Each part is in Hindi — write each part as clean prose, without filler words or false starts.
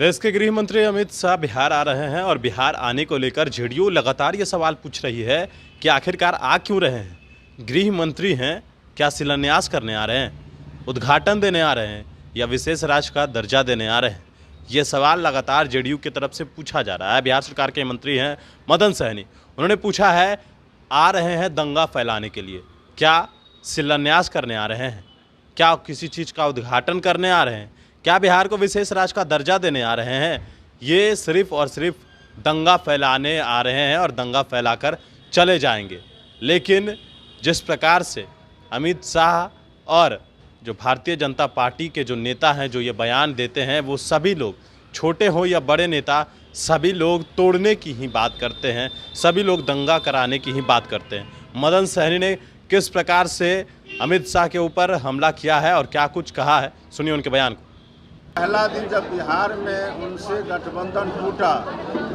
देश के गृह मंत्री अमित शाह बिहार आ रहे हैं और बिहार आने को लेकर जेडीयू लगातार ये सवाल पूछ रही है कि आखिरकार आ क्यों रहे हैं। गृह मंत्री हैं, क्या शिलान्यास करने आ रहे हैं, उद्घाटन देने आ रहे हैं या विशेष राज्य का दर्जा देने आ रहे हैं। ये सवाल लगातार जेडीयू की तरफ से पूछा जा रहा है। बिहार सरकार के मंत्री हैं मदन सहनी, उन्होंने पूछा है आ रहे हैं दंगा फैलाने के लिए, क्या शिलान्यास करने आ रहे हैं, क्या किसी चीज़ का उद्घाटन करने आ रहे हैं, क्या बिहार को विशेष राज्य का दर्जा देने आ रहे हैं। ये सिर्फ और सिर्फ दंगा फैलाने आ रहे हैं और दंगा फैलाकर चले जाएंगे। लेकिन जिस प्रकार से अमित शाह और जो भारतीय जनता पार्टी के जो नेता हैं जो ये बयान देते हैं, वो सभी लोग, छोटे हो या बड़े नेता, सभी लोग तोड़ने की ही बात करते हैं, सभी लोग दंगा कराने की ही बात करते हैं। मदन सहनी ने किस प्रकार से अमित शाह के ऊपर हमला किया है और क्या कुछ कहा है, सुनिए उनके बयान को। पहला दिन जब बिहार में उनसे गठबंधन टूटा,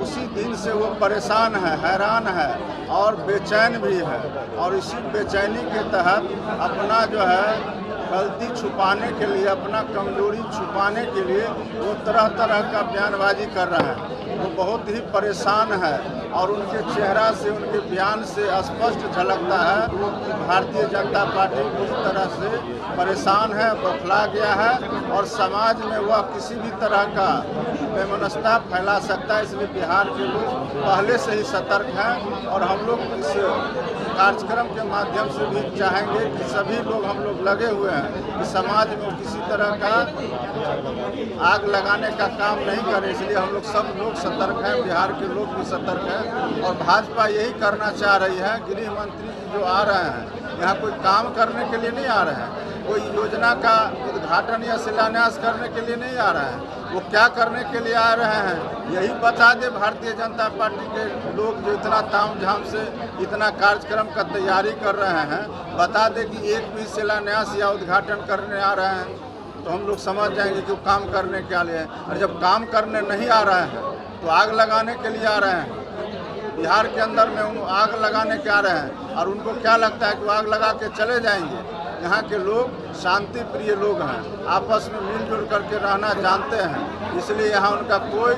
उसी दिन से वो परेशान है, हैरान है और बेचैन भी है। और इसी बेचैनी के तहत अपना जो है गलती छुपाने के लिए, अपना कमजोरी छुपाने के लिए वो तरह तरह का बयानबाजी कर रहे हैं। वो बहुत ही परेशान है और उनके चेहरा से, उनके बयान से स्पष्ट झलकता है कि भारतीय जनता पार्टी पूरी तरह से परेशान है, बौखला गया है और समाज में वह किसी भी तरह का वैमनस्यता फैला सकता है। इसलिए बिहार के लोग पहले से ही सतर्क हैं और हम लोग इस कार्यक्रम के माध्यम से भी चाहेंगे कि सभी लोग, हम लोग लगे हुए हैं कि समाज में किसी तरह का आग लगाने का काम नहीं करें। इसलिए हम लोग सब लोग सतर्क हैं, बिहार के लोग भी सतर्क हैं और भाजपा यही करना चाह रही है। गृह मंत्री जी जो आ रहे हैं यहाँ कोई काम करने के लिए नहीं आ रहे हैं, कोई योजना का उद्घाटन या शिलान्यास करने के लिए नहीं आ रहे हैं। वो क्या करने के लिए आ रहे हैं यही बता दे भारतीय जनता पार्टी के लोग, जो इतना तामझाम से इतना कार्यक्रम का तैयारी कर रहे हैं, बता दे कि एक भी शिलान्यास या उद्घाटन करने आ रहे हैं तो हम लोग समझ जाएंगे कि वो काम करने के लिए है। और जब काम करने नहीं आ रहे हैं तो आग लगाने के लिए आ रहे हैं। बिहार के अंदर में वो आग लगाने के आ रहे हैं और उनको क्या लगता है कि वो आग लगा के चले जाएंगे। यहाँ के लोग शांति प्रिय लोग हैं, आपस में मिलजुल करके रहना जानते हैं, इसलिए यहाँ उनका कोई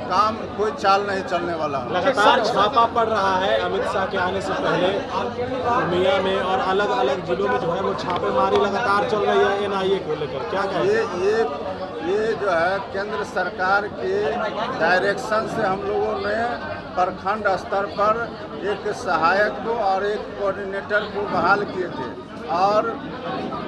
काम, कोई चाल नहीं चलने वाला है। लगातार छापा पड़ रहा है अमित शाह के आने से पहले पूर्णिया में और अलग अलग जिलों में जो है वो छापेमारी लगातार चल रही है एनआईए को लेकर, क्या कहें? ये जो है केंद्र सरकार के डायरेक्शन से हम लोगों ने प्रखंड स्तर पर एक सहायक को और एक कोऑर्डिनेटर को बहाल किए थे और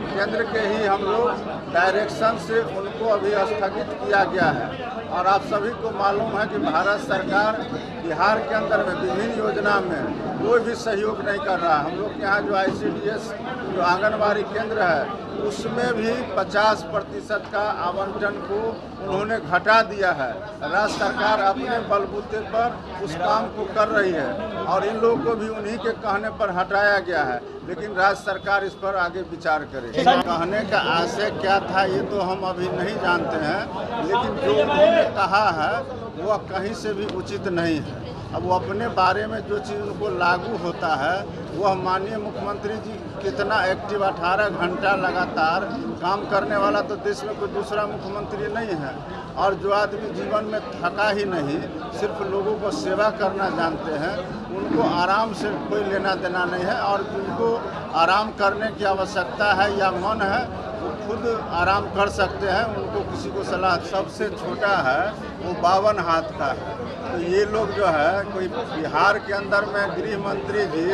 केंद्र के ही हम लोग डायरेक्शन से उनको अभी स्थगित किया गया है। और आप सभी को मालूम है कि भारत सरकार बिहार के अंदर में विभिन्न योजना में कोई भी सहयोग नहीं कर रहा। हम लोग के यहाँ जो ICDS जो आंगनबाड़ी केंद्र है उसमें भी 50% का आवंटन को उन्होंने घटा दिया है। राज्य सरकार अपने बलबूते पर उस काम को कर रही है और इन लोगों को भी उन्हीं के कहने पर हटाया गया है, लेकिन राज्य सरकार इस पर आगे विचार करे। कहने का आशय क्या था ये तो हम अभी नहीं जानते हैं, लेकिन जो उन्होंने कहा है वह कहीं से भी उचित नहीं है। अब वो अपने बारे में जो चीज़ उनको लागू होता है वह माननीय मुख्यमंत्री जी कितना एक्टिव, 18 घंटा लगातार काम करने वाला तो देश में कोई दूसरा मुख्यमंत्री नहीं है। और जो आदमी जीवन में थका ही नहीं, सिर्फ लोगों को सेवा करना जानते हैं, उनको आराम से कोई लेना देना नहीं है। और जिनको आराम करने की आवश्यकता है या मन है वो खुद आराम कर सकते हैं, उनको किसी को सलाह। सबसे छोटा है वो 52 हाथ का है। तो ये लोग जो है कोई बिहार के अंदर में गृह मंत्री जी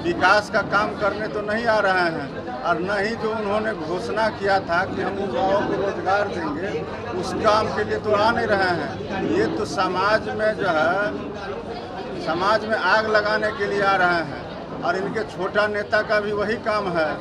विकास का काम करने तो नहीं आ रहे हैं और न ही जो उन्होंने घोषणा किया था कि हम युवाओं को रोजगार देंगे उस काम के लिए तो आ नहीं रहे हैं। ये तो समाज में जो है, समाज में आग लगाने के लिए आ रहे हैं और इनके छोटा नेता का भी वही काम है।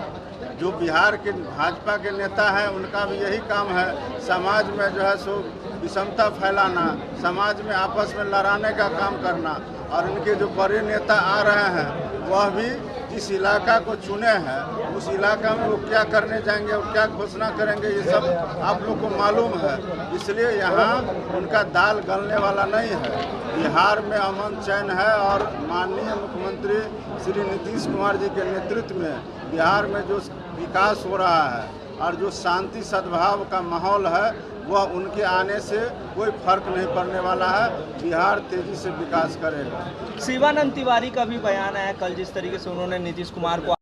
जो बिहार के भाजपा के नेता हैं उनका भी यही काम है, समाज में जो है सो विषमता फैलाना, समाज में आपस में लड़ाने का काम करना। और इनके जो बड़े नेता आ रहे हैं वह भी जिस इलाका को चुने हैं उस इलाका में वो क्या करने जाएंगे और क्या घोषणा करेंगे ये सब आप लोग को मालूम है। इसलिए यहाँ उनका दाल गलने वाला नहीं है। बिहार में अमन चैन है और माननीय मुख्यमंत्री श्री नीतीश कुमार जी के नेतृत्व में बिहार में जो विकास हो रहा है और जो शांति सद्भाव का माहौल है वह उनके आने से कोई फर्क नहीं पड़ने वाला है। बिहार तेजी से विकास करेगा। शिवानंद तिवारी का भी बयान आया कल, जिस तरीके से उन्होंने नीतीश कुमार को